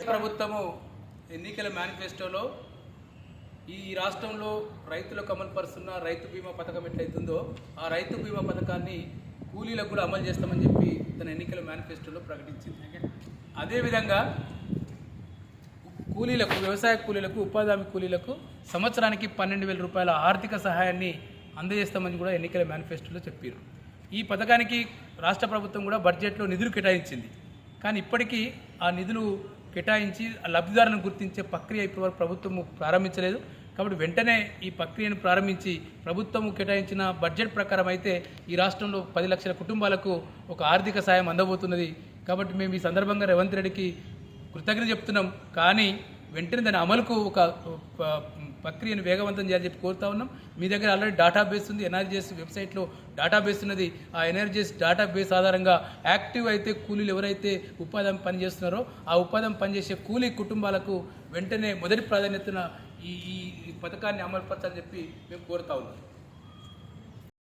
ప్రభుత్వము ఎన్నికల మేనిఫెస్టోలో ఈ రాష్ట్రంలో రైతులకు అమలు పరుస్తున్న రైతు బీమా పథకం ఎట్లయితుందో ఆ రైతు బీమా పథకాన్ని కూలీలకు కూడా అమలు చేస్తామని చెప్పి తన ఎన్నికల మేనిఫెస్టోలో ప్రకటించింది. అదేవిధంగా కూలీలకు, వ్యవసాయ కూలీలకు, ఉపాధి హామీ కూలీలకు సంవత్సరానికి 12,000 రూపాయల ఆర్థిక సహాయాన్ని అందజేస్తామని కూడా ఎన్నికల మేనిఫెస్టోలో చెప్పారు. ఈ పథకానికి రాష్ట్ర ప్రభుత్వం కూడా బడ్జెట్లో నిధులు కేటాయించింది. కానీ ఇప్పటికీ ఆ నిధులు కేటాయించి లబ్ధిదారులను గుర్తించే ప్రక్రియ ఇప్పటివరకు ప్రభుత్వము ప్రారంభించలేదు. కాబట్టి వెంటనే ఈ ప్రక్రియను ప్రారంభించి ప్రభుత్వము కేటాయించిన బడ్జెట్ ప్రకారం అయితే ఈ రాష్ట్రంలో 10 లక్షల కుటుంబాలకు ఒక ఆర్థిక సాయం అందబోతున్నది. కాబట్టి మేము ఈ సందర్భంగా రేవంత్ రెడ్డికి కృతజ్ఞత చెప్తున్నాం. కానీ వెంటనే దాని అమలుకు ఒక ప్రక్రియను వేగవంతం చేయాలని చెప్పి కోరుతా ఉన్నాం. మీ దగ్గర ఆల్రెడీ డేటాబేస్ ఉంది, ఎన్ఆర్జీఎస్ వెబ్సైట్లో డేటాబేస్ ఉన్నది. ఆ ఎన్ఆర్జీఎస్ డేటాబేస్ ఆధారంగా యాక్టివ్ అయితే కూలీలు ఎవరైతే ఉపాధి హామీ పనిచేస్తున్నారో ఆ ఉపాధి హామీ పనిచేసే కూలీ కుటుంబాలకు వెంటనే మొదటి ప్రాధాన్యతన ఈ పథకాన్ని అమలుపరచాలని చెప్పి మేము కోరుతా ఉన్నాం.